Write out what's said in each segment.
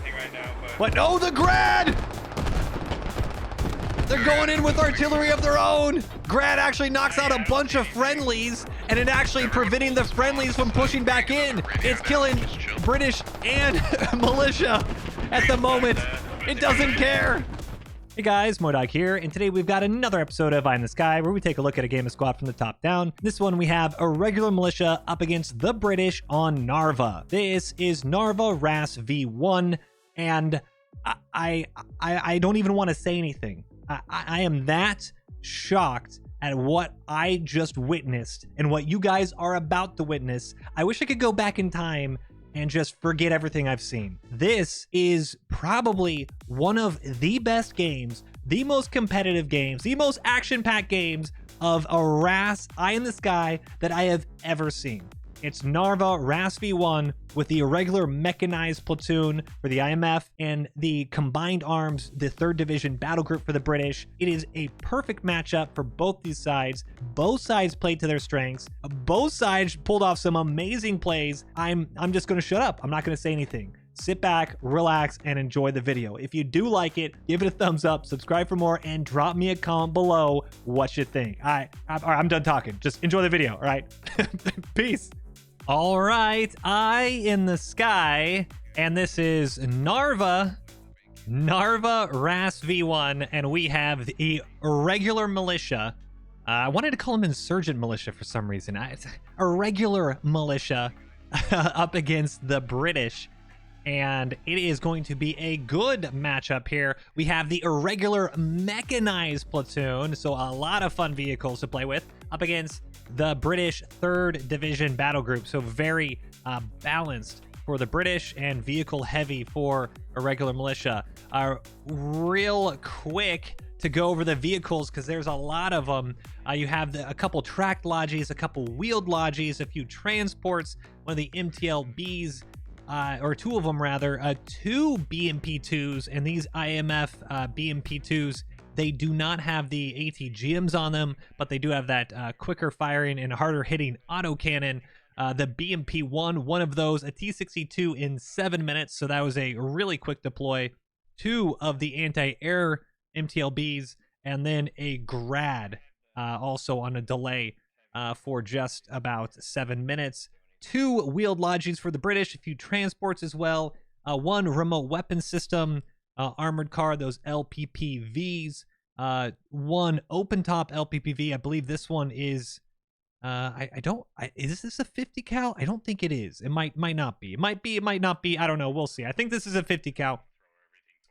anything right now, But no, the Grad! They're going in with artillery of their own. Grad actually knocks out a bunch of friendlies, and it actually preventing the friendlies from pushing back in. It's killing British and Militia at the moment. It doesn't care. Hey guys, MoiDawg here, and today we've got another episode of Eye in the Sky where we take a look at a game of squad from the top down. This one we have a regular militia up against the British on Narva. This is Narva RAS V1, and I don't even want to say anything. I am that shocked at what I just witnessed and what you guys are about to witness. I wish I could go back in time and just forget everything I've seen. This is probably one of the best games, the most competitive games, the most action-packed games of a RAS Eye in the Sky that I have ever seen. It's Narva RAS V1 with the irregular mechanized platoon for the IMF and the combined arms, the 3rd Division battle group for the British. It is a perfect matchup for both these sides. Both sides played to their strengths. Both sides pulled off some amazing plays. I'm just going to shut up. I'm not going to say anything. Sit back, relax, and enjoy the video. If you do like it, give it a thumbs up, subscribe for more, and drop me a comment below what you think. All right, I'm done talking. Just enjoy the video, all right? Peace. All right, Eye in the Sky, and this is Narva RAS V1, and we have the irregular militia. I wanted to call them insurgent militia for some reason. It's a regular militia up against the British, and it is going to be a good matchup here. We have the irregular mechanized platoon, so a lot of fun vehicles to play with, up against the British 3rd Division battle group. So very balanced for the British and vehicle heavy for irregular militia. Real quick to go over the vehicles because there's a lot of them. You have a couple tracked lodges, a couple wheeled lodges, a few transports, one of the MTLBs, or two of them rather, 2 BMP2s, and these IMF BMP2s, they do not have the ATGMs on them, but they do have that quicker firing and harder hitting autocannon. The BMP1, one of those, a T62 in 7 minutes, so that was a really quick deploy. 2 of the anti-air MTLBs, and then a Grad also on a delay for just about 7 minutes. 2 wheeled lodges for the British, a few transports as well, 1 remote weapon system, armored car, those LPPVs, 1 open top LPPV. I believe this one is is this a 50 cal? I don't think it is. It might not be. It might be, it might not be. I don't know. We'll see. I think this is a 50 cal.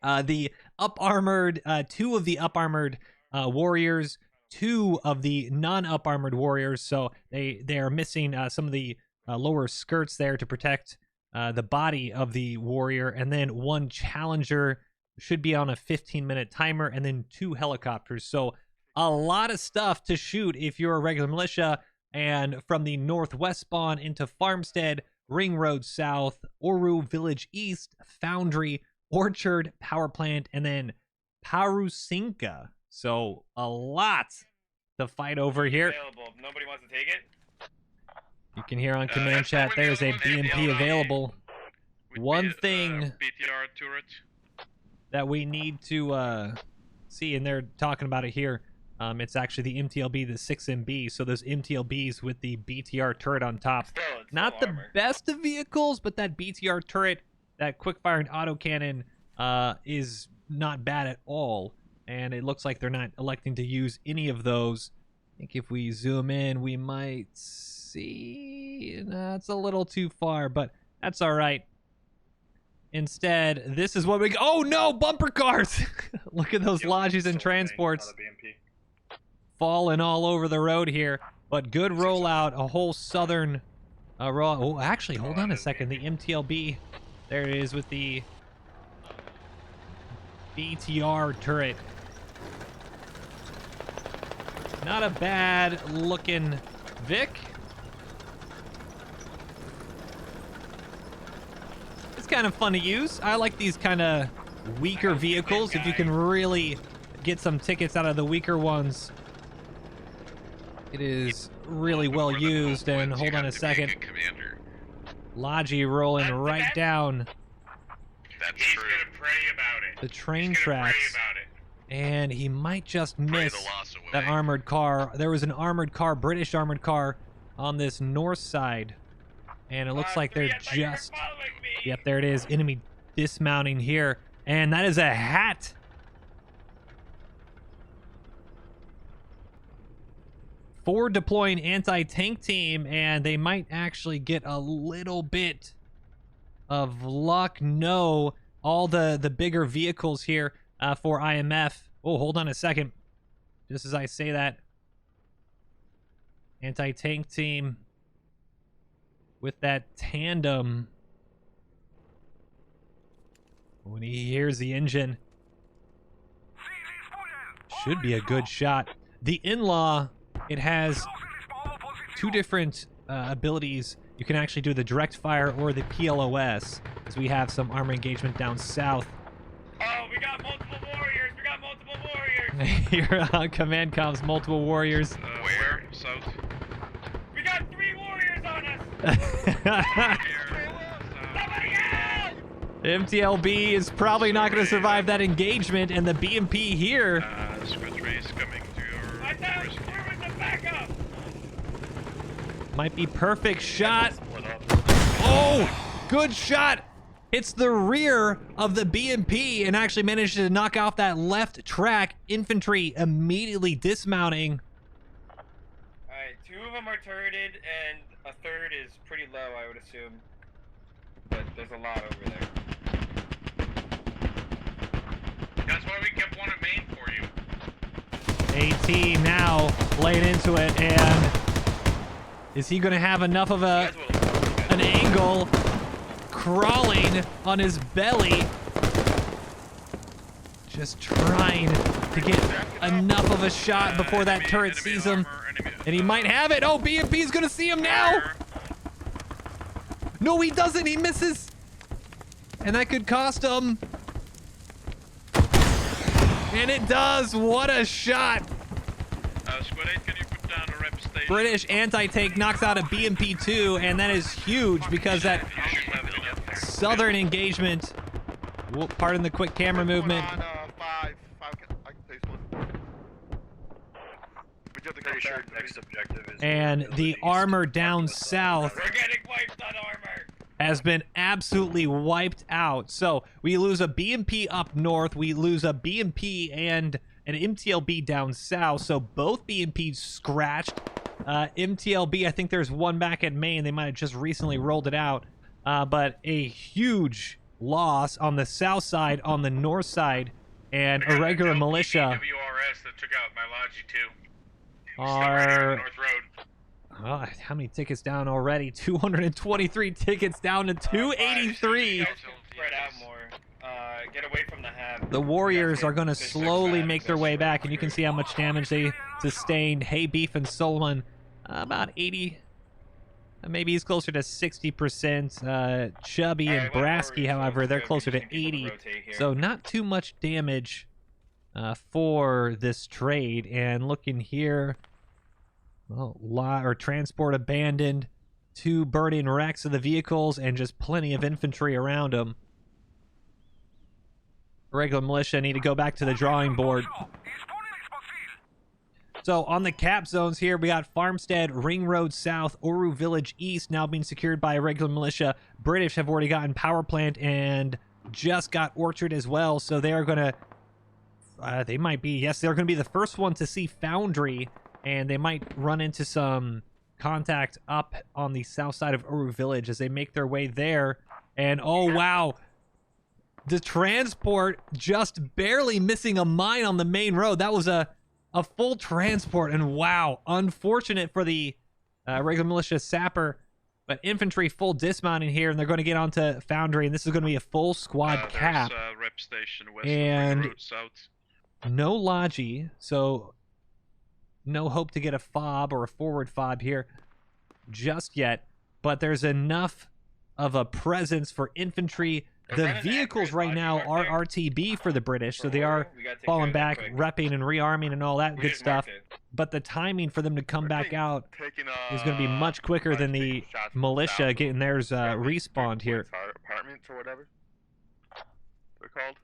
The up armored, 2 of the up armored warriors, 2 of the non-up armored warriors. So they are missing some of the lower skirts there to protect the body of the warrior, and then 1 challenger should be on a 15-minute timer, and then 2 helicopters. So a lot of stuff to shoot if you're a regular militia. And from the northwest spawn into Farmstead, Ring Road South, Oru Village East, Foundry, Orchard, Power Plant, and then Parusinka. So a lot to fight over here. Nobody wants to take it. You can hear on command chat there's a BMP available. One thing BTR turret that we need to see, and they're talking about it here, it's actually the MTLB, the 6MB, so those MTLBs with the BTR turret on top. Not the best of vehicles, but that BTR turret, that quick-firing autocannon, is not bad at all, and it looks like they're not electing to use any of those. I think if we zoom in, we might see... Nah, it's a little too far, but that's all right. Instead, this is what we... Oh, no! Bumper cars! Look at those lodges and transports falling all over the road here. But good rollout. A whole southern... Oh, actually, hold on a second. The MTLB... There it is with the BTR turret. Not a bad looking Vic. It's kind of fun to use. I like these kind of weaker vehicles if you can really get some tickets out of the weaker ones. It is really well used. And hold on a second. Logi rolling right down. That's true. pray about it. the train He's gonna tracks. pray about it. And he might just Pray miss the loss away. that armored car. There was an armored car, British armored car, on this north side. And it looks like they're just... Yep, there it is. Enemy dismounting here. And that is a hat. Forward deploying anti-tank team, and they might actually get a little bit of luck. No, all the bigger vehicles here for IMF. Oh, hold on a second. Just as I say that, anti-tank team with that tandem. When he hears the engine, should be a good shot. The in-law, it has two different abilities. You can actually do the direct fire or the PLOS, as we have some armor engagement down south. Oh, we got multiple warriors. We got multiple warriors. Here on command comms, multiple warriors. Where? South? We got 3 warriors on us. Somebody help! MTLB is probably not going to survive that engagement, and the BMP here. Squad race coming to your I thought rescue. where was the backup? Might be perfect shot. Oh, good shot. Hits the rear of the BMP and actually manages to knock off that left track. Infantry immediately dismounting. Alright, 2 of them are turreted and a third is pretty low, I would assume. But there's a lot over there. That's why we kept one at main for you. AT now laying into it, and is he going to have enough of an angle? Crawling on his belly, just trying to get enough of a shot before that turret sees him, and he might have it. Oh, BMP's gonna see him now. No, he doesn't. He misses, and that could cost him. And it does. What a shot. Squad 8, can you put down a rep station? British anti-tank knocks out a BMP-2, and that is huge because that southern engagement. Whoa, pardon the quick camera movement. On, five, I can place one. We have to go Pretty sure back. next objective is... And the armor down south We're getting wiped on armor! has been absolutely wiped out. So we lose a BMP up north, we lose a BMP and an MTLB down south. So both BMPs scratched. MTLB, I think there's one back at main. They might have just recently rolled it out. But a huge loss on the south side, on the north side, and a regular militia WRS that took out my Logi too. are... North Road. Oh, how many tickets down already? 223 tickets down to 283. Spread out more. Get away from the hab. The Warriors are going to slowly make their way back, and you can see how much damage they sustained. Hey Beef and Solomon, about 80, maybe he's closer to 60%. Chubby and Brasky, however, they're closer to 80. So not too much damage for this trade. And looking here, well, transport abandoned, 2 burning wrecks of the vehicles, and just plenty of infantry around them. Regular militia need to go back to the drawing board. So on the cap zones here, we got Farmstead, Ring Road South, Oru Village East now being secured by regular militia. British have already gotten Power Plant and just got Orchard as well. So they are going to, they might be, yes, they're going to be the first one to see Foundry, and they might run into some contact up on the south side of Oru Village as they make their way there. And oh, wow. The transport just barely missing a mine on the main road. That was a full transport, and wow, unfortunate for the regular militia sapper, but infantry full dismounting here, and they're going to get onto Foundry, and this is going to be a full squad cap. There's a rep station west And of the road south. no Logi, so no hope to get a fob or a forward fob here just yet, but there's enough of a presence for infantry. The vehicles right now are RTB for the British, so they are falling back, repping and rearming and all that good stuff. But the timing for them to come back out is going to be much quicker than the militia getting theirs respawned here. Apartments or whatever they're called.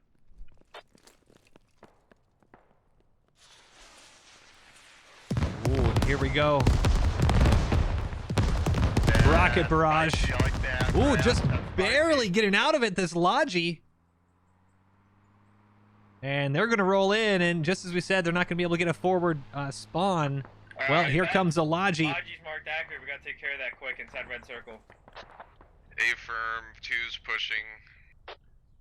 here we go. Rocket barrage. I like that. Ooh, Yeah, just that's barely getting out of it, this Logi. And they're going to roll in, and just as we said, they're not going to be able to get a forward spawn. Well, here comes a Logi. Logi's marked accurate. We gotta take care of that quick inside red circle. A firm, 2's pushing.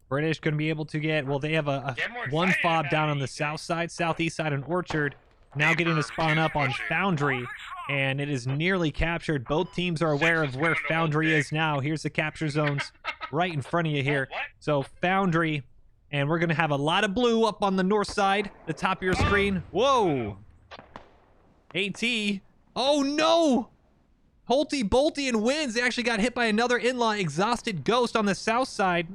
British going to be able to get, well, they have a Get more one excited fob about down it, on the Ethan. south side, southeast side, and Orchard. Now getting to spawn up on Foundry, and it is nearly captured. Both teams are aware of where Foundry is now. Here's the capture zones right in front of you here. What? So Foundry, and we're going to have a lot of blue up on the north side, the top of your screen. Whoa. AT. Oh, no. Holty, Bolty, and Wins. They actually got hit by another in-law exhausted ghost on the south side.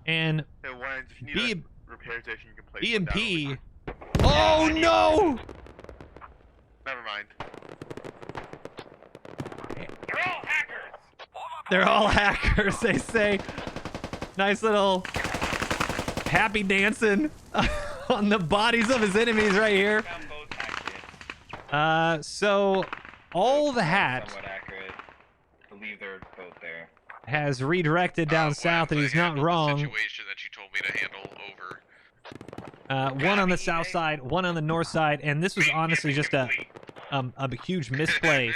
And Hey, Wayne, if you need a repair station, you can place one down EMP. over Oh, no. Never mind. They're all hackers. They're all hackers, they say. Nice little happy dancing on the bodies of his enemies right here. Found both hack kits. So all the hat Somewhat accurate. I believe they're both there. has redirected down south, and he's not wrong. Situation that you told me to handle over. One on the south side, one on the north side, and this was honestly just a huge misplay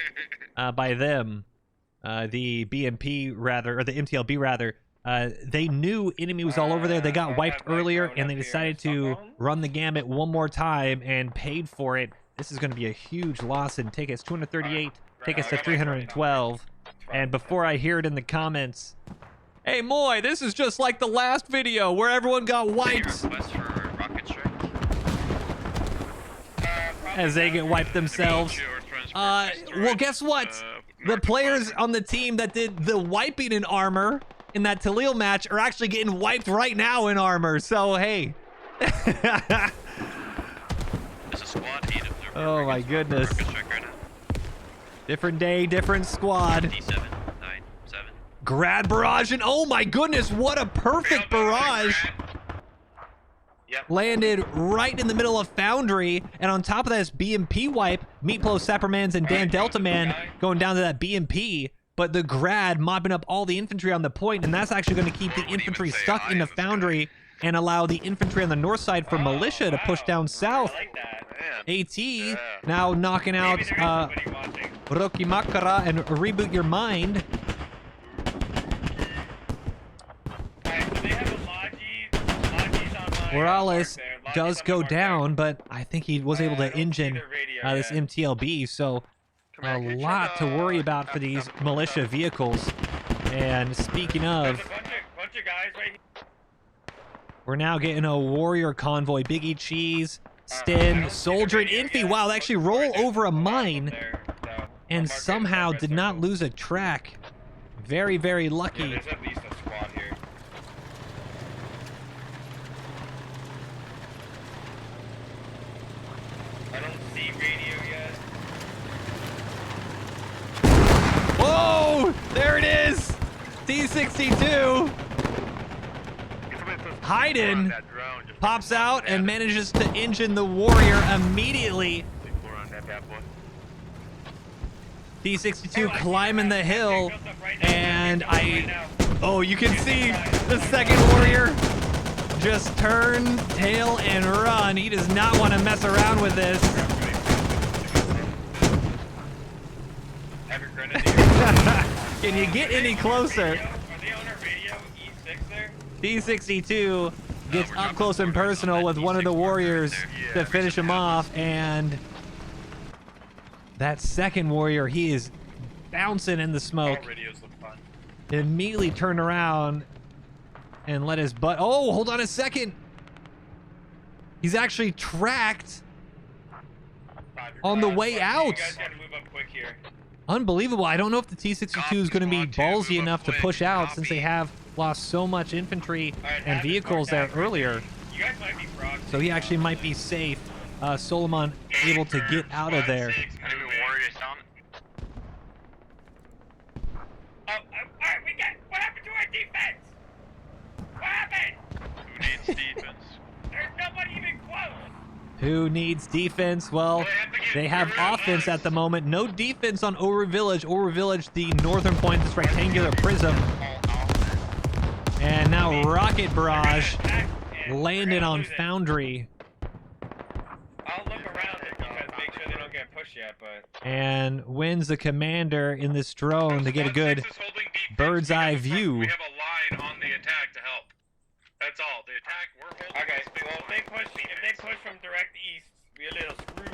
by them. The BMP rather, or the MTLB rather. They knew enemy was all over there. They got wiped earlier, and they decided to run the gamut one more time and paid for it. This is going to be a huge loss in tickets. 238 tickets to 312. And before I hear it in the comments, hey Moi, this is just like the last video where everyone got wiped Request for rocket strike. as they get wiped themselves. Well, guess what? The players on the team that did the wiping in armor in that Talil match are actually getting wiped right now in armor. So, hey. There's a squad heat up there. Oh my goodness. Rocket strike right now. Different day, different squad. D7, 9, 7. Grad barrage, and oh my goodness, what a perfect barrage. Yep. Landed right in the middle of Foundry, and on top of that is BMP wipe. Meatplo, Sappermans, and Dan Delta Man going down to that BMP, but the Grad mopping up all the infantry on the point, and that's actually going to keep the infantry stuck in the Foundry and allow the infantry on the north side for Militia to push down south. I like that. Man. AT now knocking out Maybe there is somebody watching. Roki Makara and Reboot Your Mind. Alright, so they have a Logi's online. Morales There. Logi's does on go mark down, but I think he was able I to don't see engine their radio this yet. MTLB, so Come on, a can you lot check, to worry about for F7? these militia vehicles. And speaking There's of, a bunch of guys right here. we're now getting a warrior convoy. Biggie Cheese, I Sten, don't see Soldier, the and radio Infy. yet. Wow, they actually Right roll there. over a Mark mine there, so I'll and mark it somehow inside did red not circle. lose a track. Very, very Yeah, lucky. there's at least a squad here. I don't see radio yet. Whoa! There it is! T62 Get somebody to Hayden on that drone, just pops put out it and on manages to engine the warrior immediately. that- Four on that bad boy. T62 climbing the hill, and oh, you can see the second warrior just turn, tail, and run. He does not want to mess around with this. Have your grenadier. Can you get any closer? Are they on our radio E6 there? T62 gets up close and personal with one of the warriors to finish him off, and that second warrior, he is bouncing in the smoke. All radios look fun. Immediately turned around and let his butt. Oh, hold on a second. He's actually tracked on the way out. You guys gotta move up quick here. Unbelievable. I don't know if the T62 is going to be ballsy enough to push out since they have lost so much infantry Alright, and have it vehicles there marked out. earlier. You guys might be frogs. So he actually might be safe. Solomon able to get out of there. Enemy warriors down. Alright, what happened to our defense? What happened? Who needs defense? There's nobody even close. Who needs defense? Well, They have offense at the moment. No defense on AORUS Village. AORUS Village, the northern point, this rectangular prism. And now Rocket Barrage landed on Foundry. I'll look around it because make sure they don't get pushed yet, but... And wins the commander in this drone to get a good bird's eye view. We have a line on the attack to help. That's all. The attack, we're holding. Okay, well, if they push from direct east, we're a little screwed.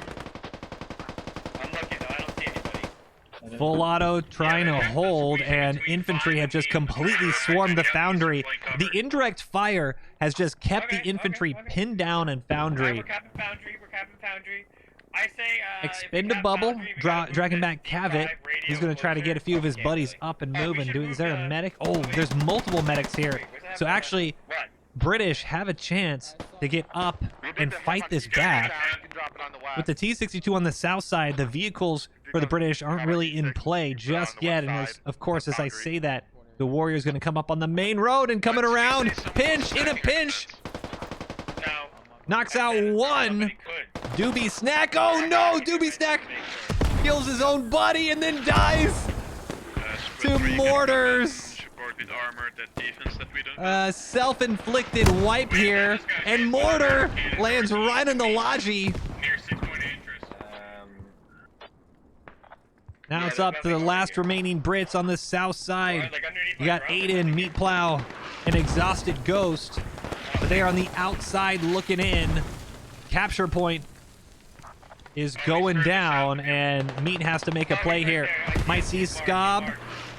I'm looking though, I don't see anybody. Full auto trying to hold, and infantry have just completely swarmed the Foundry. The indirect fire has just kept the infantry pinned down in Foundry. We're capping Foundry, we're capping Foundry. I say, Expend a bubble, dragging back Cavit. He's going to try to get a few of his buddies up and moving. Is there a medic? Oh, there's multiple medics here. So actually, British have a chance to get up and fight this back. With the T-62 on the south side, the vehicles for the British aren't really in play just yet. And as, of course, as I say that, the Warrior's going to come up on the main road and coming around. Pinch in a pinch. Knocks out one. Doobie Snack. Oh no, Doobie Snack kills his own buddy and then dies to mortars. Self-inflicted wipe here, and mortar lands right in the Logi. Now it's up to the last remaining Brits on the south side. You got Aiden, Meat Plow, and Exhausted Ghost, but they are on the outside looking in. Capture point is going down, and Meat has to make a play here. Might see Scob,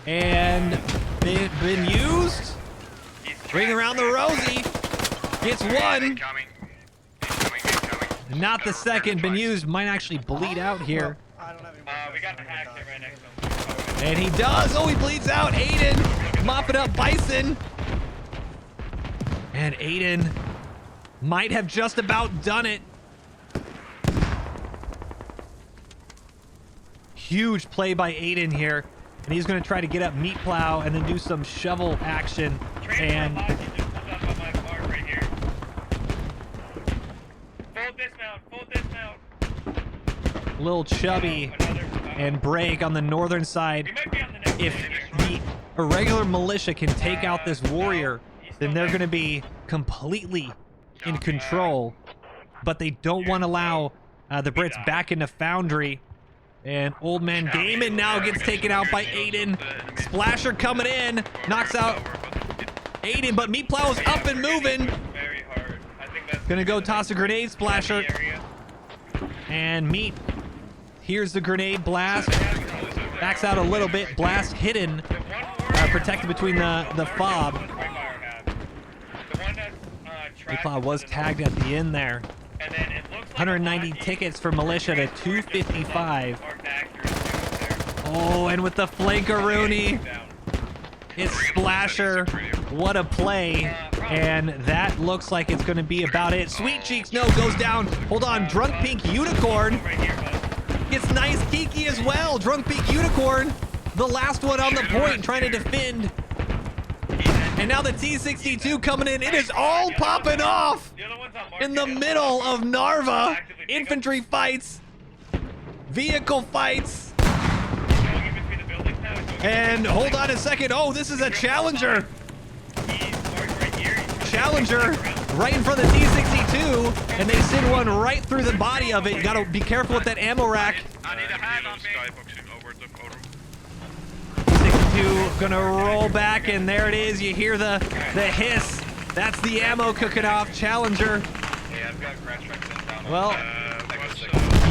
and been used. Ring around the Rosie. Gets one. Not the second. Been used. Might actually bleed out here. We got the hack there right next to him. And he does. Oh, he bleeds out. Aiden mopping up Bison. And Aiden might have just about done it. Huge play by Aiden here. And he's going to try to get up Meat Plow and then do some shovel action. And full dismount. Little Chubby and Break on the northern side. If the irregular militia can take out this warrior, then they're going to be completely in control. But they don't want to allow the Brits back into Foundry. And Old Man Damon now gets taken out by Aiden. Splasher coming in, knocks out Aiden, but Meat Plow is up and moving. Gonna go toss a grenade, Splasher. And Meat here's the grenade blast. Backs out a little bit, blast hidden. Protected between the fob. Meat Plow was tagged at the end there. 190 tickets for Militia to 255. Oh, and with the flankaroonie, it's Splasher. What a play. And that looks like it's going to be about it. Sweet Cheeks, no, goes down. Hold on, Drunk Pink Unicorn gets nice Kiki as well. Drunk Pink Unicorn, the last one on the point, trying to defend. And now the T-62 coming in. It is all popping off in the middle of Narva. Infantry fights, vehicle fights. And hold on a second. Oh, this is a Challenger. Challenger right in front of the T-62. And they send one right through the body of it. You gotta be careful with that ammo rack. Gonna roll back, and there it is. You hear the hiss. That's the ammo cooking off. Challenger. Well,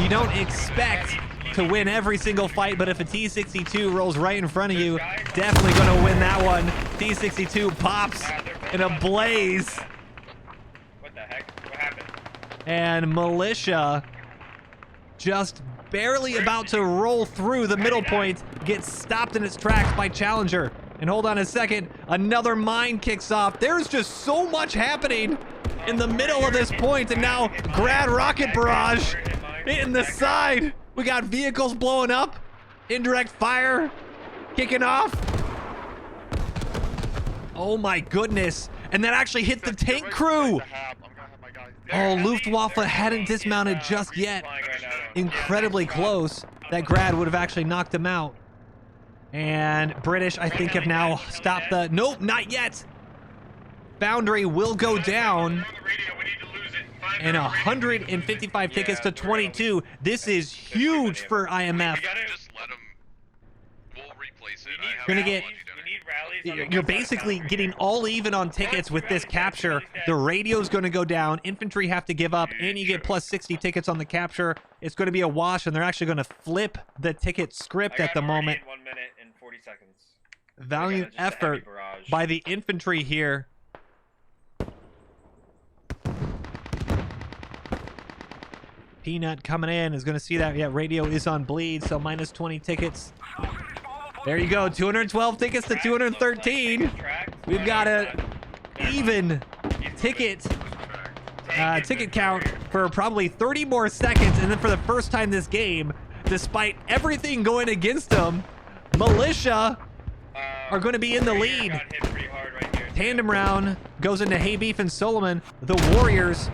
you don't expect to win every single fight, but if a T-62 rolls right in front of you, definitely gonna win that one. T-62 pops in a blaze. What the heck? What happened? And Militia just barely about to roll through the middle point, gets stopped in its tracks by Challenger. And hold on a second, another mine kicks off. There's just so much happening in the middle of this point, and now Grad Rocket Barrage hitting the side. We got vehicles blowing up, indirect fire kicking off. Oh my goodness. And that actually hit the tank crew. Oh, Luftwaffe hadn't dismounted just yet. Flying right now. Incredibly close. That grad would have actually knocked him out. And British, I think, have now stopped the... Nope, not yet. Foundry will go down. And 155 tickets to 22. This is huge for IMF. Just let him. We'll replace it. You're gonna get- We need rallies on the You're left side of basically Foundry. getting all even on tickets with this capture. The radio's going to go down. Infantry have to give up, and you get plus 60 tickets on the capture. It's going to be a wash, and they're actually going to flip the ticket script I at the got already moment. in 1 minute and 40 seconds. Valiant just a heavy effort barrage. by the infantry here. Peanut coming in is going to see that. Yeah, radio is on bleed, so minus 20 tickets. There you go, 212 tickets to 213. We've got a even ticket count for probably 30 more seconds, and then for the first time this game, despite everything going against them, Militia are going to be in the lead. Got hit pretty hard right here. Tandem round goes into Hey Beef and Solomon. The Warriors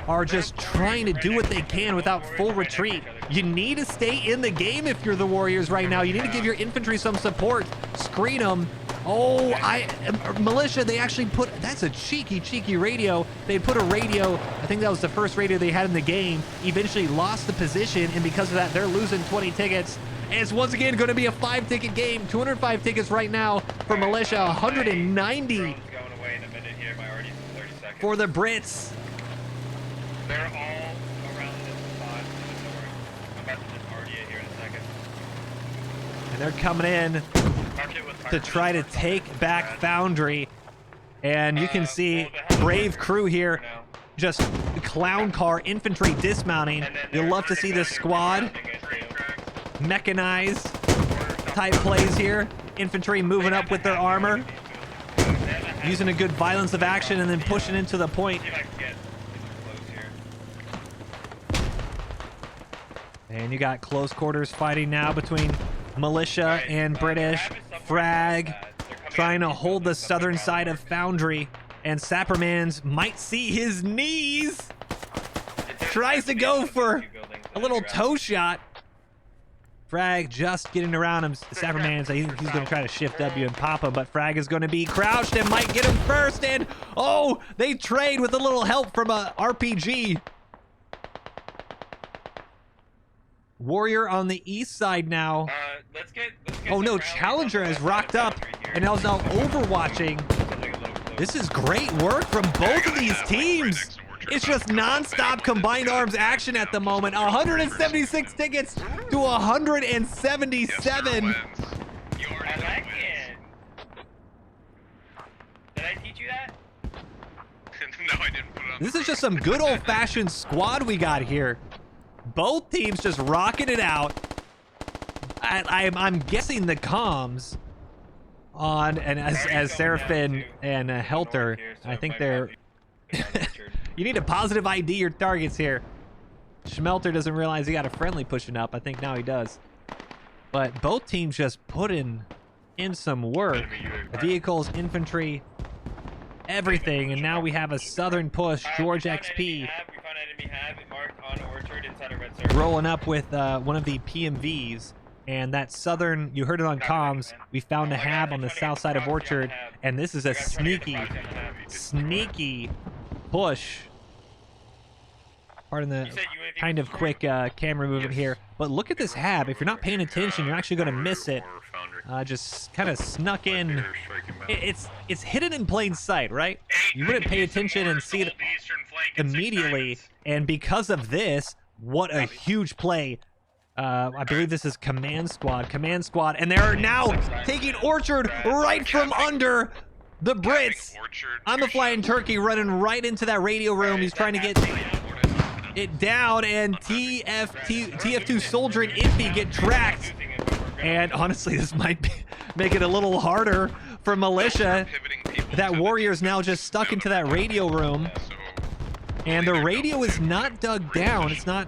are just trying to do what they can without full retreat. You need to stay in the game if you're the Warriors right now. You need to give your infantry some support. Screen them. Oh, Militia, they actually put... That's a cheeky radio. They put a radio, I think that was the first radio they had in the game, eventually lost the position, and because of that, they're losing 20 tickets. And it's once again going to be a 5-ticket game. 205 tickets right now for Militia, 190 Drone's going away in a minute here. My already 30 seconds. for the Brits. They're all around this spot to the north. I'm about to just RD it here in a second. And they're coming in Mark it with to try to take back Foundry. And you can see brave crew here, just clown car infantry dismounting. You'll love to see this squad. Mechanized type plays here. Infantry moving up with their armor, using a good violence of action and then pushing into the point. See if I can get close here. And you got close quarters fighting now between Militia and British. Frag trying to hold the southern side of Foundry, and Sappermans might see his knees. Tries to go for a little toe shot. Frag just getting around him. Sappermans, he's going to try to shift W and pop him, but Frag is going to be crouched and might get him first. And oh, they trade with a little help from a RPG. Warrior on the east side now. Let's get Oh some no, rallies Challenger on the is west side rocked of up Foundry here. and is now overwatching. Something a little close. This is great work from both of these teams. It's just non-stop combined arms action at the moment. 176 tickets to 177. I like it. Did I teach you that? No, I didn't put it on. This is just some good old-fashioned squad we got here. Both teams just rocking it out. I'm guessing the comms on, and as Seraphin and Helter, I think they're... You need a positive ID your targets here. Schmelter doesn't realize he got a friendly pushing up. I think now he does. But both teams just put in some work. Vehicles, infantry, everything. And now we have a southern push. George XP We found enemy hab marked on Orchard inside a red circle. rolling up with one of the PMVs. And that southern, you heard it on comms, we found a hab on the south side of Orchard. And this is a sneaky push. Pardon the kind of quick camera movement here. But look at this hab. If you're not paying attention, you're actually going to miss it. Just kind of snuck in. It's hidden in plain sight, right? You wouldn't pay attention and see it immediately. And because of this, what a huge play. I believe this is Command Squad, and they're now taking Orchard right from under the Brits. I'm a flying turkey running right into that radio room. He's trying to get it down, and TF2 Soldier and Impy get tracked. And honestly, this might make it a little harder for Militia. That Warrior's now just stuck into that radio room. And the radio is not dug down. It's not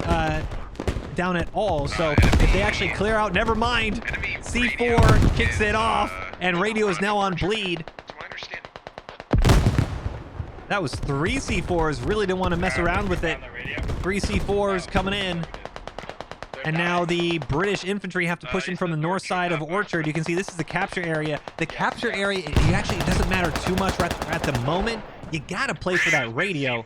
down at all. So if they actually clear out, never mind. C4 kicks it off, and radio is now on bleed. That was 3 C4s. Really didn't want to mess around with it. 3 C4s coming in. And now the British infantry have to push in from the north side of Orchard. You can see this is the capture area. The capture area, it doesn't matter too much at the moment. You got to play for that radio.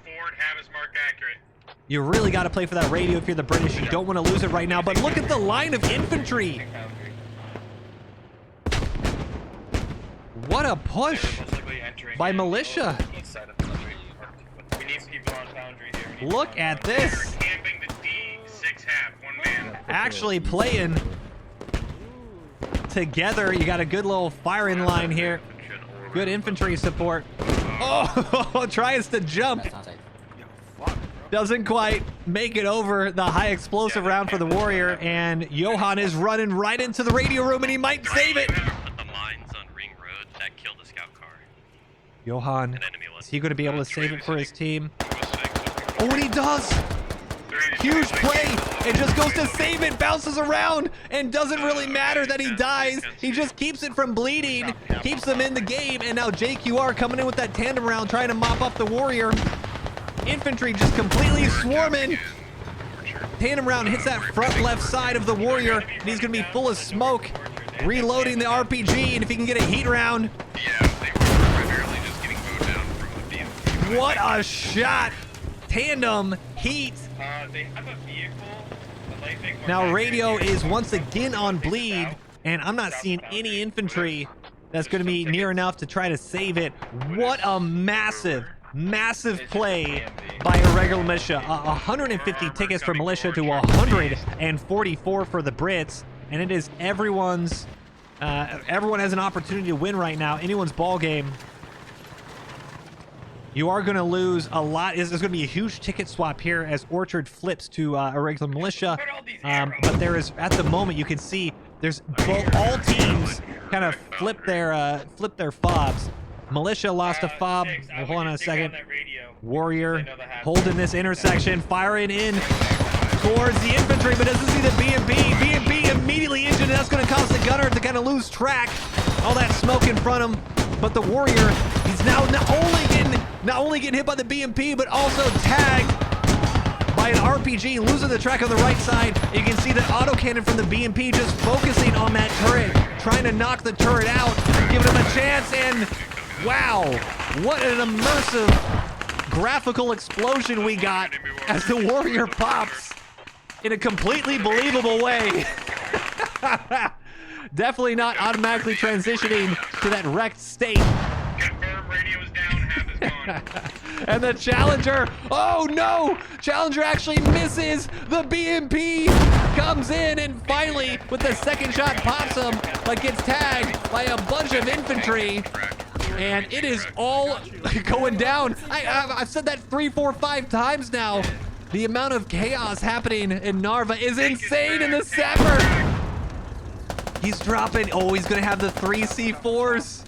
You really got to play for that radio if you're the British. You don't want to lose it right now. But look at the line of infantry. What a push by Militia. Look at this. Actually playing together. You got a good little firing line here. Good infantry support. Oh, tries to jump. Doesn't quite make it over the high explosive round for the Warrior. And Johan is running right into the radio room and he might save it. The mines on Ring Road that killed the scout car. Johan, An enemy one. is he going to be able to save it for his team? Oh, and he does. Huge play. It just goes to save it, bounces around, and doesn't really matter that he dies. He just keeps it from bleeding, keeps them in the game, and now JQR coming in with that tandem round, trying to mop up the Warrior. Infantry just completely swarming. Tandem round hits that front left side of the Warrior, and he's going to be full of smoke. Reloading the RPG, and if he can get a heat round. Yeah, they were primarily just getting mowed down from the BMP. What a shot. Tandem heat. They have a vehicle. Now radio is once again on bleed, and I'm not seeing any infantry that's going to be near enough to try to save it. What a massive play by Irregular Militia. 150 tickets for Militia to 144 for the Brits, and it is everyone's. Everyone has an opportunity to win right now. Anyone's ball game. You are going to lose a lot. There's going to be a huge ticket swap here as Orchard flips to Irregular Militia. But there is, at the moment, you can see there's all teams kind of flip their fobs. Militia lost a fob. Hold on a second. Warrior holding this intersection, firing in towards the infantry, but doesn't see the BMP. BMP immediately injured, and that's going to cause the gunner to kind of lose track. All that smoke in front of him. But the Warrior, he's now not only getting hit by the BMP, but also tagged by an RPG, losing the track on the right side. You can see the autocannon from the BMP just focusing on that turret, trying to knock the turret out, giving him a chance, and wow, what an immersive graphical explosion we got as the Warrior pops in a completely believable way. Definitely not automatically transitioning to that wrecked state. Confirm radio is down, half is gone. And the Challenger, oh no! Challenger actually misses. The BMP comes in and finally, with the second shot, pops him, but gets tagged by a bunch of infantry. And it is all going down. I've said that 3, 4, 5 times now. The amount of chaos happening in Narva is insane in the Sapper. He's dropping. Oh, he's going to have the 3 C4s.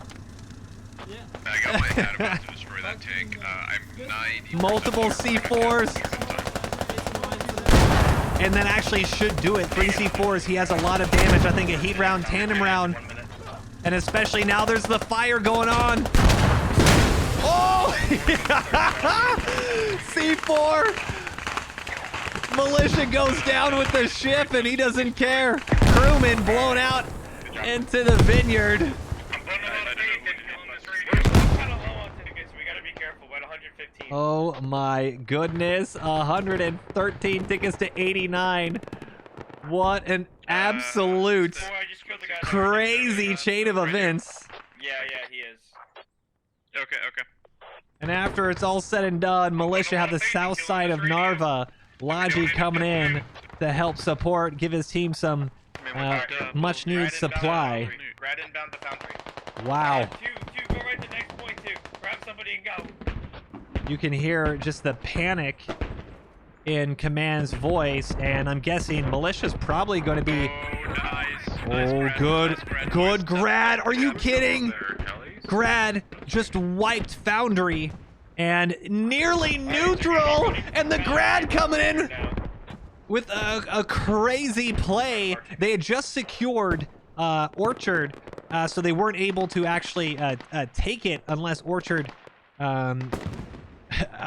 I got my hat about to destroy that tank. I'm 90. Multiple C4s. And then actually should do it. 3 C4s. He has a lot of damage. I think a heat round, tandem round. And especially now there's the fire going on. Oh! C4. Militia goes down with the ship and he doesn't care. Crewman blown out into the vineyard. Oh my goodness. 113 tickets to 89. What an absolute crazy chain of events. Yeah, he is. Okay. And after it's all said and done, Militia have the south side of Narva. Logi coming in to help support, give his team some much needed supply. Grad inbound the foundry. Wow. Two, go right to next point, 2. Grab somebody and go. You can hear just the panic in Command's voice, and I'm guessing Militia's probably going to be... Oh, good Grad. Are you kidding? Grad just wiped Foundry and nearly neutral, and the Grad coming in with a crazy play. They had just secured Orchard, so they weren't able to actually take it unless Orchard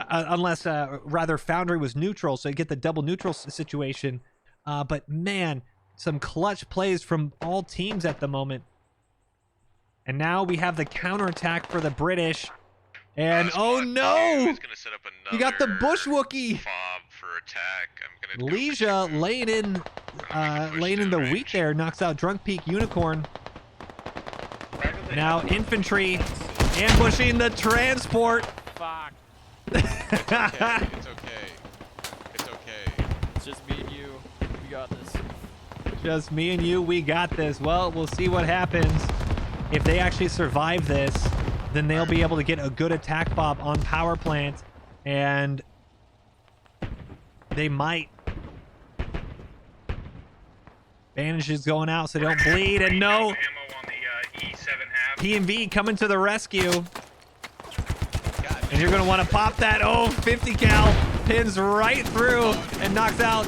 unless rather Foundry was neutral, so you get the double neutral situation. But man, some clutch plays from all teams at the moment. And now we have the counterattack for the British. And oh no! He's gonna set up You got the another Bush Wookie. fob for attack. I'm gonna go Lizzia for laying in the range. wheat there, knocks out Drunk Peak Unicorn. Now infantry ambushing the transport. Fuck. It's okay. It's okay. It's just me and you. We got this. Just me and you, we got this. Well, we'll see what happens. If they actually survive this, then they'll be able to get a good attack bob on power plant, and they might. Bandages going out so they don't bleed, and no. Ammo on the E7 half. P&V coming to the rescue. And you're going to want to pop that. Oh, 50 cal pins right through and knocks out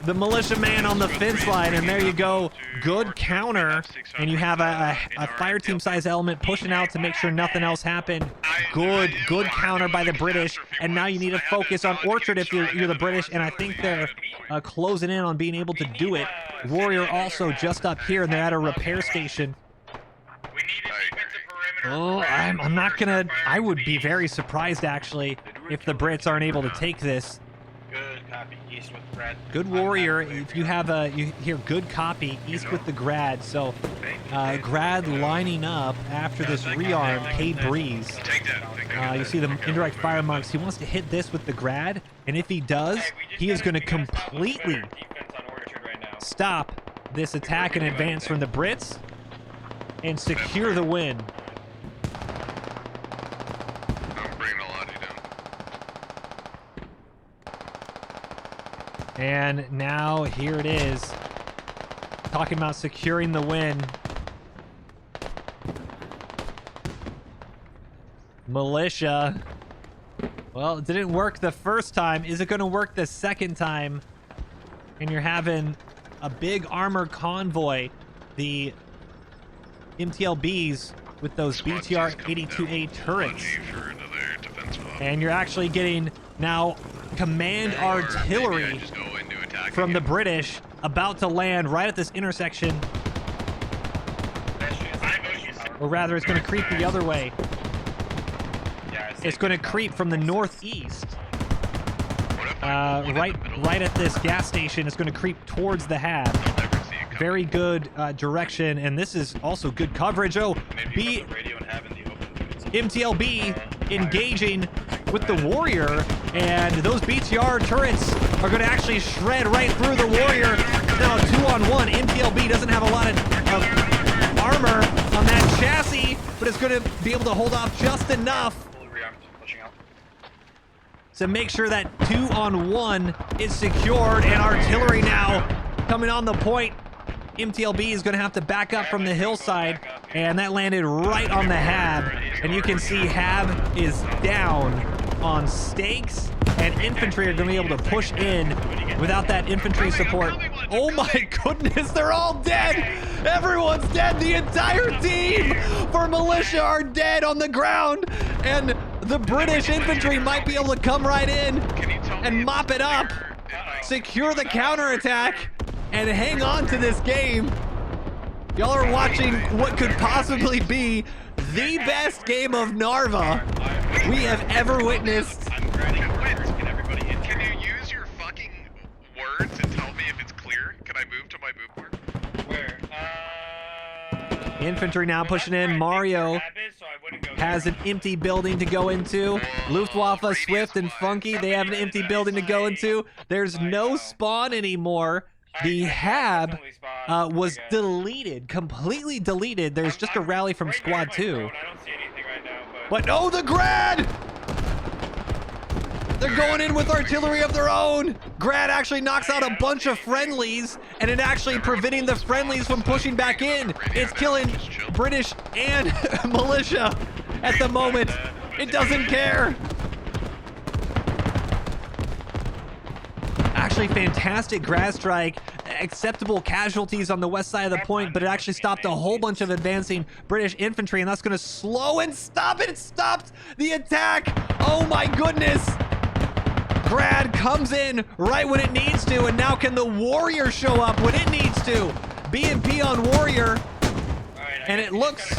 the militia man on the fence line. And there you go. Good counter. And you have a fire team size element pushing out to make sure nothing else happened. Good counter by the British. And now you need to focus on Orchard if you're the British. And I think they're closing in on being able to do it. Warrior also just up here, and they're at a repair station. We need a defensive perimeter. Oh, I'm not gonna. I would be very surprised actually if the Brits aren't able to take this. Good copy. East with Brad. Good Warrior. If you have you hear good copy. East with the Grad. So Grad lining up after this rearm. K Breeze. Take that. You see the indirect fire marks. He wants to hit this with the Grad, and if he does, he is going to completely stop this attack and advance from the Brits and secure the win. I'm bringing a lot of you down. And now here it is. Talking about securing the win. Militia. Well, it didn't work the first time. Is it going to work the second time? And you're having a big armor convoy. The MTLBs with those BTR 82A turrets. And you're actually getting now command artillery from the British about to land right at this intersection. Or rather, it's going to creep the other way. It's going to creep from the northeast. Right at this gas station. It's going to creep towards the hab. Very good direction, and this is also good coverage. Oh, MTLB engaging with the Warrior, and those BTR turrets are going to actually shred right through the Warrior. Now 2-on-1. MTLB doesn't have a lot of armor on that chassis, but it's going to be able to hold off just enough to make sure that 2-on-1 is secured, and artillery now coming on the point. MTLB is going to have to back up from the hillside, and that landed right on the hab, and you can see hab is down on stakes, and infantry are going to be able to push in without that infantry support. Oh my goodness, they're all dead. Everyone's dead. The entire team for Militia are dead on the ground, and the British infantry might be able to come right in and mop it up, secure the counterattack, and hang on to this game. Y'all are watching what could possibly be the best game of Narva we have ever witnessed. Can you use your fucking words and tell me if it's clear? Can I move to my move mark? Where? Infantry now pushing in. Mario has an empty building to go into. Luftwaffe, Swift, and Funky, they have an empty building to go into. There's no spawn anymore. The hab was deleted, completely deleted. There's just a rally from Squad 2. But oh, the Grad! They're going in with artillery of their own. Grad actually knocks out a bunch of friendlies, and it actually preventing the friendlies from pushing back in. It's killing British and Militia at the moment. It doesn't care. Actually, fantastic Grad strike. Acceptable casualties on the west side of the point, but it actually stopped a whole bunch of advancing British infantry, and that's going to slow and stop it. It stopped the attack. Oh my goodness. Grad comes in right when it needs to, and now can the Warrior show up when it needs to? B&P on Warrior, and it looks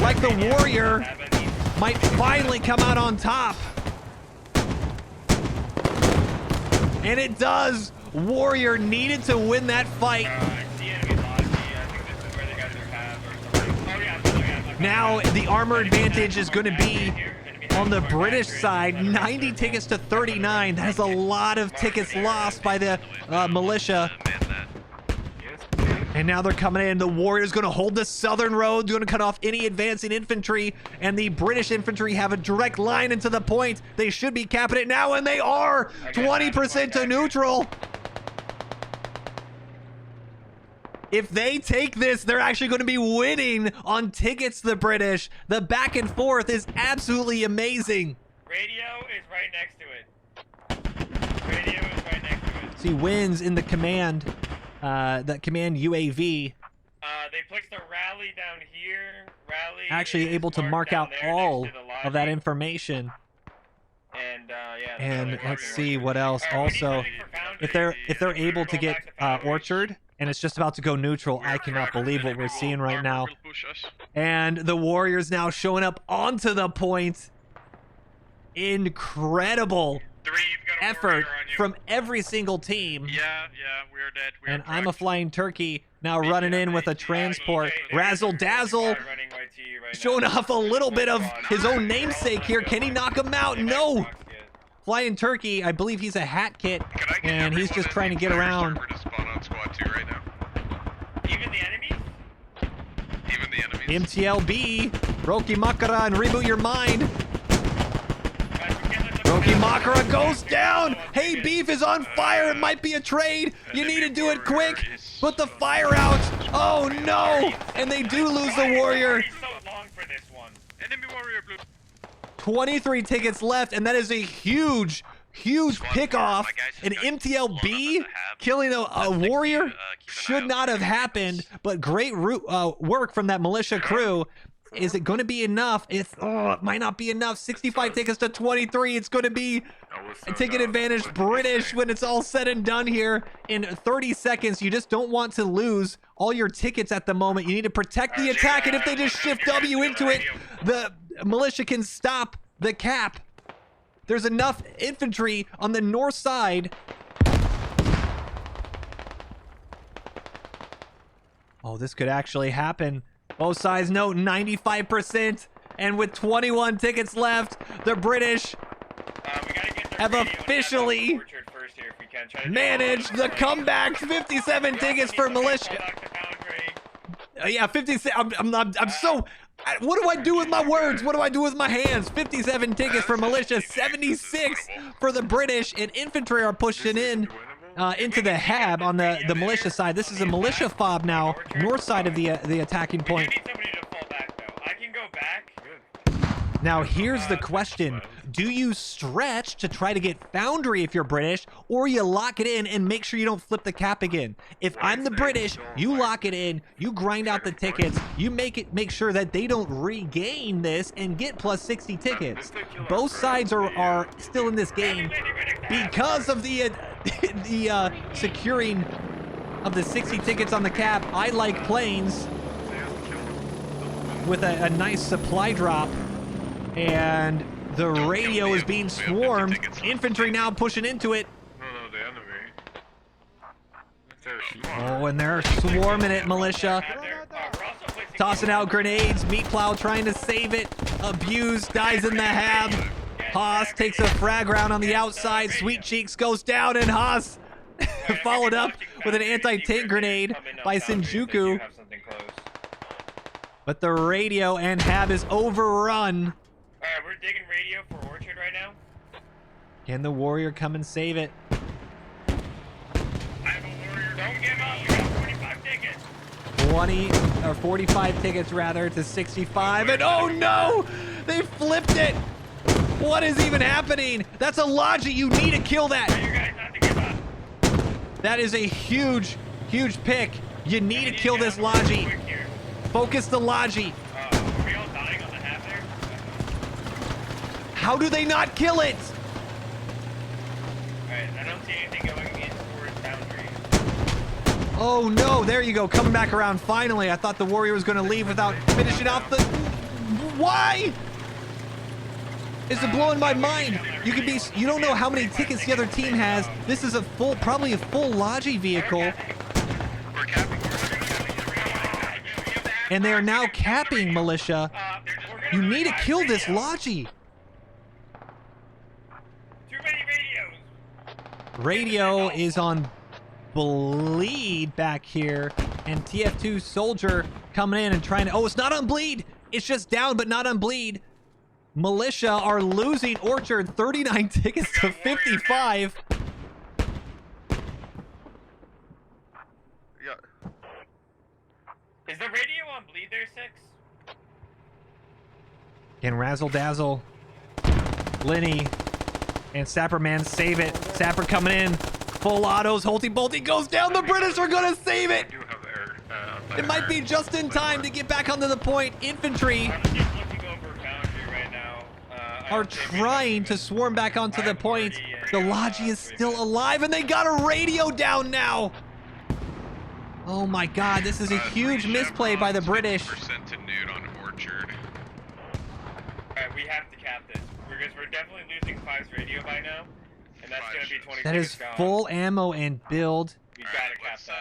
like the Warrior might finally come out on top. And it does. Warrior needed to win that fight. Now the armor advantage is going to be on the British side. 90 tickets to 39. That is a lot of tickets lost by the Militia. And now they're coming in. The Warrior's going to hold the southern road, going to cut off any advancing infantry, and the British infantry have a direct line into the point. They should be capping it now, and they are. 20% to neutral. If they take this, they're actually going to be winning on tickets, the British. The back and forth is absolutely amazing. Radio is right next to it. Radio is right next to it. So he wins in the command, that command UAV. They placed a rally down here. Rally Actually is able to marked mark down out there all next to the of that lodging. information. And yeah. And that's let's what see we're what else. All right, we need Also, something for Foundry. if they're able to Go get back to Foundry. Orchard, and it's just about to go neutral, I cannot believe what we're seeing right now. And the Warriors now showing up onto the point. Incredible effort from every single team. Yeah, we're dead. We're And I'm a flying turkey now running in with a transport. Razzle Dazzle Running YT right showing now. off a little bit of his own namesake here. Can he knock him out? No. Flying Turkey, I believe he's a hat kit, and he's just trying to get around. To spawn on squad 2 right now. Even the enemies? Even the enemies. MTLB, Roki Makara, and reboot your mind. Guys, we can't let them Roki have- Makara goes down. Hey, Beef is on fire. It might be a trade. You need to do it quick. Put the fire out. Oh, no. And they do lose the Warrior. It's so long for this one. Enemy warrior blue. 23 tickets left, and that is a huge pick-off. An MTLB killing a Warrior should not have happened, but great work from that Militia crew. Is it going to be enough? It might not be enough. 65 tickets to 23. It's going to be a ticket advantage British when it's all said and done here in 30 seconds. You just don't want to lose all your tickets at the moment. You need to protect the attack, and if they just shift W into it, the Militia can stop the cap. There's enough infantry on the north side. Oh, this could actually happen. Both sides note 95%, and with 21 tickets left, the British We gotta get their have radio and officially have Orchard first here if we can. Try to do managed the comeback. 57 tickets for Militia. Yeah, 56. I'm so. What do I do with my words? What do I do with my hands? 57 tickets for Militia, 76 for the British, and infantry are pushing in into the hab on the Militia side. This is a Militia fob now, north side of the attacking We point. do need somebody to fall back though. I can go back. Now here's the question. Do you stretch to try to get Foundry if you're British, or you lock it in and make sure you don't flip the cap again? If I'm the British, you lock it in, you grind out the tickets, you make sure that they don't regain this and get plus 60 tickets. Both sides are still in this game because of the securing of the 60 tickets on the cap. I like planes with a nice supply drop. And the radio is being swarmed. Infantry now pushing into it. No, the enemy. Oh, and they're swarming it, Militia. Tossing out grenades. Meat Plow trying to save it. Abused, dies in the hab. Haas takes a frag round on the outside. Sweet Cheeks goes down, and Haas followed up with an anti-tank grenade by Shinjuku. But the radio and hab is overrun. Alright, we're digging radio for Orchard right now. Can the Warrior come and save it? I have a Warrior. Don't give up. We got 45 tickets. 20 or 45 tickets rather to 65, and oh no, they flipped it. What is even happening? That's a Logi. You need to kill that. You guys have to give up. That is a huge pick. You need to kill this Logi. Quick here. Focus the Logi. Are we all dying on the half there? How do they not kill it? don't see anything going in towards boundary. Oh no, there you go, coming back around finally. I thought the warrior was gonna leave without finishing off the... Why? Is it blowing my mind? You could be... You don't know how many tickets the other team has. This is a full, probably a full Logi vehicle. We're capping. And they are now capping Militia. You need to kill this Logi. Too many radios. Radio is on bleed back here, and TF2 Soldier coming in and trying to... Oh, it's not on bleed. It's just down, but not on bleed. Militia are losing Orchard 39 tickets to 55. Yeah. Is the radio on bleed there, 6? Can Razzle Dazzle, Lenny, and Sapperman save it. Sapper coming in. Full autos. Holty Bolty goes down. The British are going to save it. It might be just in time to get back onto the point. Infantry I'm just looking over boundary right now. are trying to swarm back onto the point. The Logi is still alive, and they got a radio down now. Oh my god, this is a huge misplay by the British. 50% to nude on Orchard. Alright, we have to cap this. Because we're definitely losing 5's radio by now. And that's going to be 20 That is tickets gone. full ammo and build. We gotta cap that.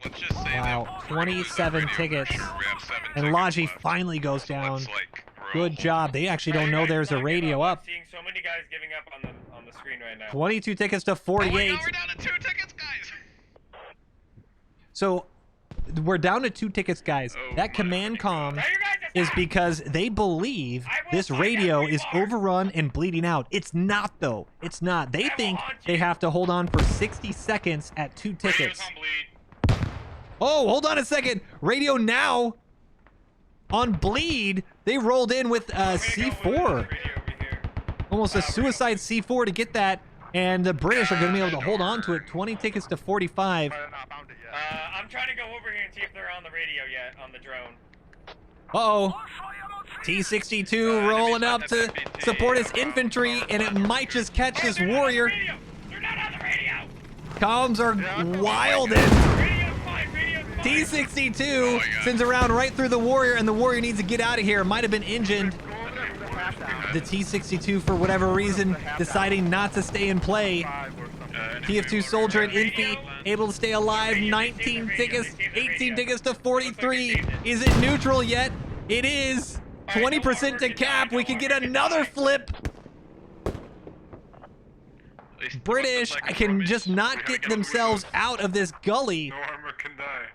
Let's just say Wow, that 27 tickets. we have 7 And tickets Logi left. finally goes So down. let's, like, grow Good a job. They actually don't know there's a radio up. I'm seeing so many guys giving up on the screen right now. 22 tickets to Oh my 48. God, we're down to 2 tickets, guys. So we're down to 2 tickets, guys. Oh That my command God. comm Tell your guys to is stop! because they believe this radio is overrun and bleeding out. It's not, though. It's not. They think they have to hold on for 60 seconds at 2 tickets. Radio's on bleed. Oh, hold on a second. Radio now on bleed. They rolled in with C4. Almost a suicide C4 to get that. And the British are going to be able to hold on to it. 20 tickets to 45. I'm trying to go over here and see if they're on the radio yet, on the drone. Uh-oh. T62 rolling up to support his infantry, and it might just catch this warrior. They're not on the radio! Comms are wilding. Radio's fine, radio's fine! T62 sends a round right through the warrior, and the warrior needs to get out of here. Might have been engined. The T62, for whatever reason, deciding not to stay in play. TF2 Soldier and Infi able to stay alive. 19 tickets, 18 tickets to 43. Is it neutral yet? It is. 20% to cap. We can get another flip. British can just not get themselves out of this gully. No armor can die.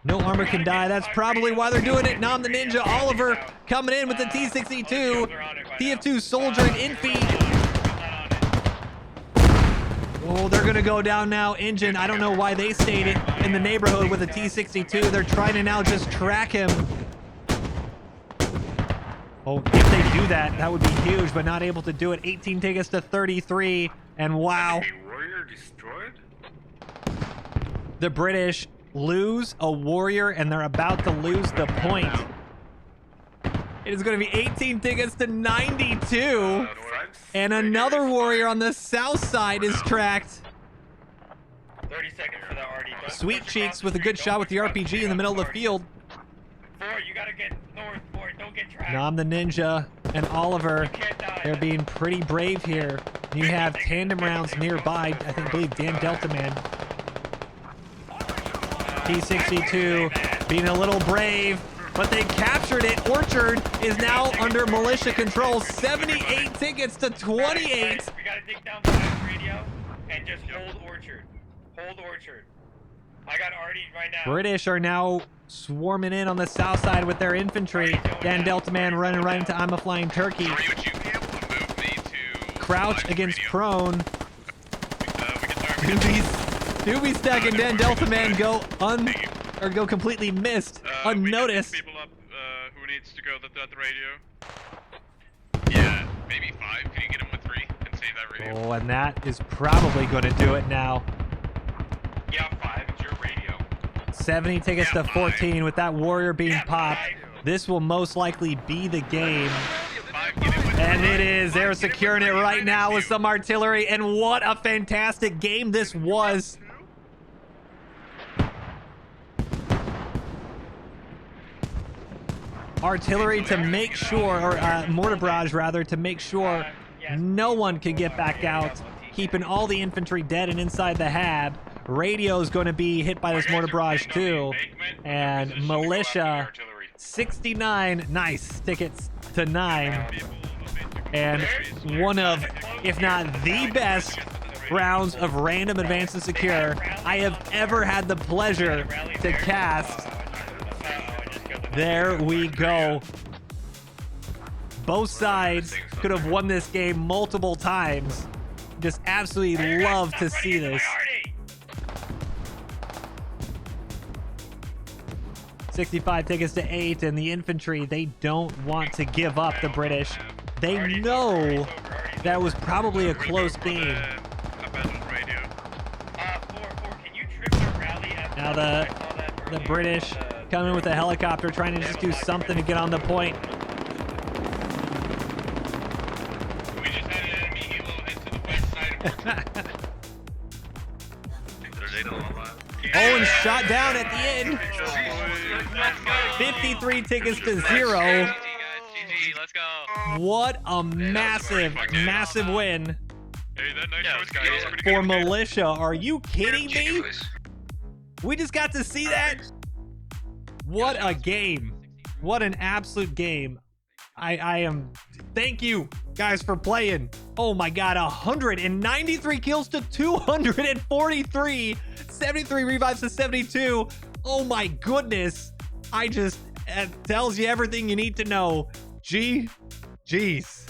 No armor can die. That's probably why they're doing it. Nom the Ninja, Oliver coming in with the T62. TF2 Soldier and Infi. Oh, they're going to go down now. Engine, I don't know why they stayed in the neighborhood with a T62. They're trying to now just track him. Oh, if they do that, that would be huge, but not able to do it. 18 tickets to 33, and wow. Warrior destroyed? The British lose a warrior, and they're about to lose the point. It is going to be 18 tickets to 92. And another warrior on the south side is tracked. 30 seconds for the RD. Sweet Cheeks with a good shot with the RPG in the middle of the field. 4, you gotta get north, 4, don't get trapped. Nom the Ninja and Oliver, You can't die. they're being pretty brave here. You have tandem rounds nearby. I believe Dan Delta Man. T62 being a little brave, but they captured it. Orchard is now under militia control. 78 tickets to 28. We gotta dig down the last radio and just hold Orchard. Hold Orchard. I got RD right now. British are now swarming in on the south side with their infantry. Dan Delta Man running right into I'm a Flying Turkey. Would you be able to move me to Crouch live against radio? prone. We can Doobie Stack and Dan Delta Man go completely missed, unnoticed. People up who needs to go at the radio. Yeah, maybe 5. Can you get him with 3 and save that radio? Oh, and that is probably going to do it now. Yeah, 5. It's your radio. 70 tickets to 14 with that warrior being popped. This will most likely be the game. 5, get him with And it is. They're securing it right now with some artillery. And what a fantastic game this was. Artillery to make sure, or mortar barrage rather, to make sure no one can get back out. Keeping all the infantry dead and inside the hab. Radio's going to be hit by this mortar barrage too. And Militia, 69 nice tickets to 9. And one of, if not the best rounds of random advance and secure I have ever had the pleasure to cast. There we go. Both sides could have won this game multiple times. Just absolutely love to see this. 65 tickets to 8, and the infantry, they don't want to give up the British. They know that was probably a close game. Now the British coming with a helicopter, trying to just do something to get on the point. We just had an enemy helo head to the west side of Oh, and shot down at the end. 53 tickets to 0. GG, let's go. What a massive, massive win Hey, that nice choice guy is pretty for good. Militia. Are you kidding me? We just got to see that. What a game. What an absolute game. I am, thank you guys for playing. Oh my God, 193 kills to 243, 73 revives to 72. Oh my goodness. It tells you everything you need to know. GG's.